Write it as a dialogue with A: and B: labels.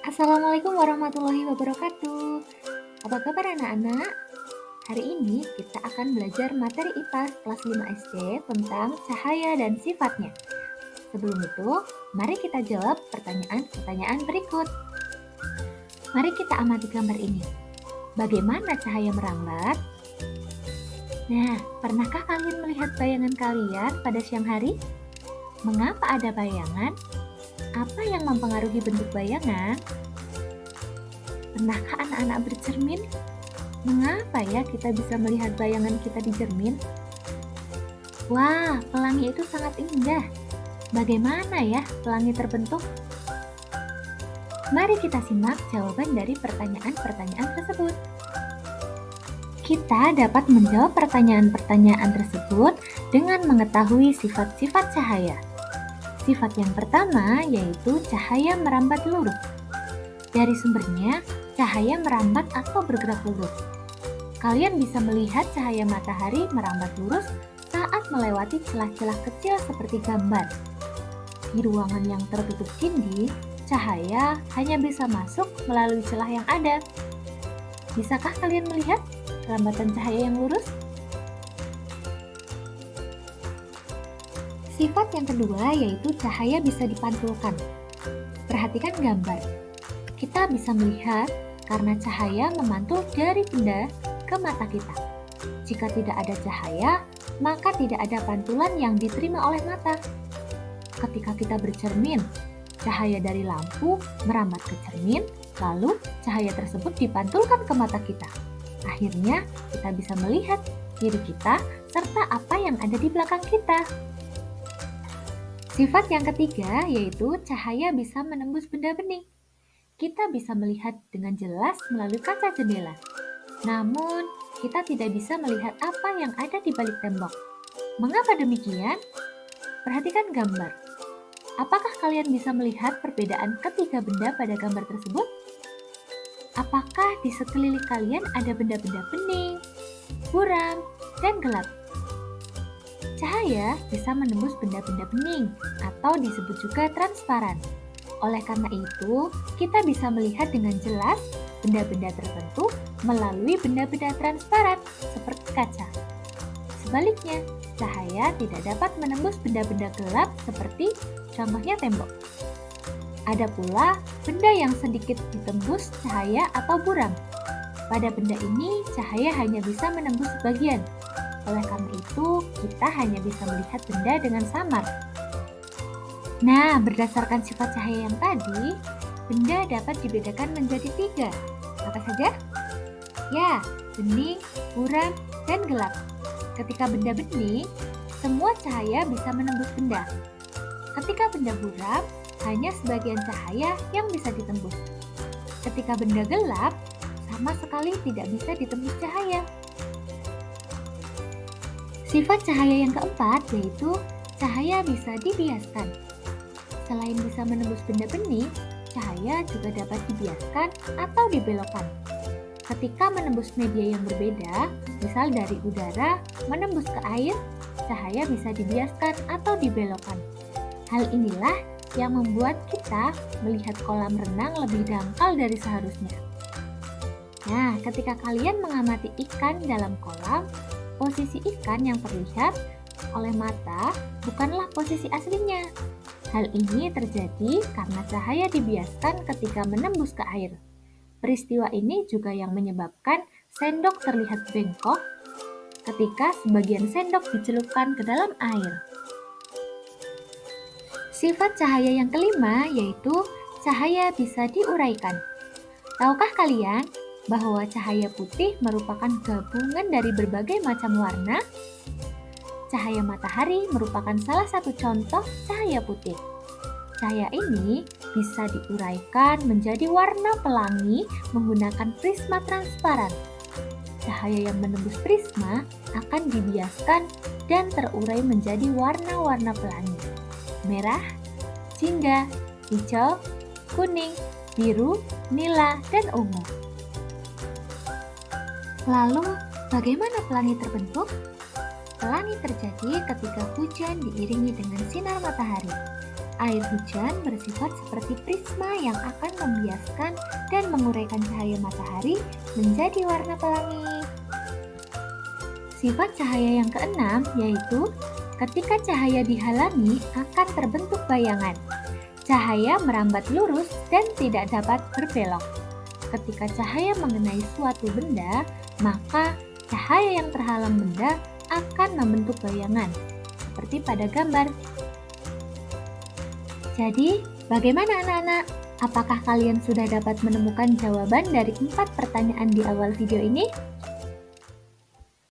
A: Assalamualaikum warahmatullahi wabarakatuh. Apa kabar anak-anak? Hari ini kita akan belajar materi IPA kelas 5 SD tentang cahaya dan sifatnya. Sebelum itu, mari kita jawab pertanyaan-pertanyaan berikut. Mari kita amati gambar ini. Bagaimana cahaya merambat? Nah, pernahkah kalian melihat bayangan kalian pada siang hari? Mengapa ada bayangan? Apa yang mempengaruhi bentuk bayangan? Pernahkah anak-anak bercermin? Mengapa ya kita bisa melihat bayangan kita di cermin? Wah, pelangi itu sangat indah. Bagaimana ya pelangi terbentuk? Mari kita simak jawaban dari pertanyaan-pertanyaan tersebut. Kita dapat menjawab pertanyaan-pertanyaan tersebut dengan mengetahui sifat-sifat cahaya. Sifat yang pertama yaitu cahaya merambat lurus. Dari sumbernya, cahaya merambat atau bergerak lurus. Kalian bisa melihat cahaya matahari merambat lurus saat melewati celah-celah kecil seperti gambar. Di ruangan yang tertutup dinding, cahaya hanya bisa masuk melalui celah yang ada. Bisakah kalian melihat perambatan cahaya yang lurus? Sifat yang kedua yaitu cahaya bisa dipantulkan. Perhatikan gambar. Kita bisa melihat karena cahaya memantul dari benda ke mata kita. Jika tidak ada cahaya, maka tidak ada pantulan yang diterima oleh mata. Ketika kita bercermin, cahaya dari lampu merambat ke cermin, lalu cahaya tersebut dipantulkan ke mata kita. Akhirnya, kita bisa melihat diri kita serta apa yang ada di belakang kita. Sifat yang ketiga yaitu cahaya bisa menembus benda bening. Kita bisa melihat dengan jelas melalui kaca jendela. Namun, kita tidak bisa melihat apa yang ada di balik tembok. Mengapa demikian? Perhatikan gambar. Apakah kalian bisa melihat perbedaan ketiga benda pada gambar tersebut? Apakah di sekeliling kalian ada benda-benda bening, buram, dan gelap? Cahaya bisa menembus benda-benda bening atau disebut juga transparan. Oleh karena itu, kita bisa melihat dengan jelas benda-benda tertentu melalui benda-benda transparan seperti kaca. Sebaliknya, cahaya tidak dapat menembus benda-benda gelap seperti contohnya tembok. Ada pula benda yang sedikit ditembus cahaya atau buram. Pada benda ini, cahaya hanya bisa menembus sebagian. Oleh karena itu, kita hanya bisa melihat benda dengan samar. Nah, berdasarkan sifat cahaya yang tadi, benda dapat dibedakan menjadi 3. Apa saja? Ya, bening, buram, dan gelap. Ketika benda bening, semua cahaya bisa menembus benda. Ketika benda buram, hanya sebagian cahaya yang bisa ditembus. Ketika benda gelap, sama sekali tidak bisa ditembus cahaya. Sifat cahaya yang keempat yaitu cahaya bisa dibiaskan. Selain bisa menembus benda bening, cahaya juga dapat dibiaskan atau dibelokkan. Ketika menembus media yang berbeda, misal dari udara menembus ke air, cahaya bisa dibiaskan atau dibelokkan. Hal inilah yang membuat kita melihat kolam renang lebih dangkal dari seharusnya. Nah, ketika kalian mengamati ikan dalam kolam, posisi ikan yang terlihat oleh mata bukanlah posisi aslinya. Hal ini terjadi karena cahaya dibiaskan ketika menembus ke air. Peristiwa ini juga yang menyebabkan sendok terlihat bengkok ketika sebagian sendok dicelupkan ke dalam air. Sifat cahaya yang kelima yaitu cahaya bisa diuraikan. Tahukah kalian bahwa cahaya putih merupakan gabungan dari berbagai macam warna? Cahaya matahari merupakan salah satu contoh cahaya putih. Cahaya ini bisa diuraikan menjadi warna pelangi menggunakan prisma transparan. Cahaya yang menembus prisma akan dibiaskan dan terurai menjadi warna-warna pelangi. Merah, jingga, hijau, kuning, biru, nila, dan ungu. Lalu, bagaimana pelangi terbentuk? Pelangi terjadi ketika hujan diiringi dengan sinar matahari. Air hujan bersifat seperti prisma yang akan membiaskan dan menguraikan cahaya matahari menjadi warna pelangi. Sifat cahaya yang keenam yaitu ketika cahaya dihalangi akan terbentuk bayangan. Cahaya merambat lurus dan tidak dapat berbelok. Ketika cahaya mengenai suatu benda, maka cahaya yang terhalang benda akan membentuk bayangan, seperti pada gambar. Jadi, bagaimana anak-anak? Apakah kalian sudah dapat menemukan jawaban dari 4 pertanyaan di awal video ini?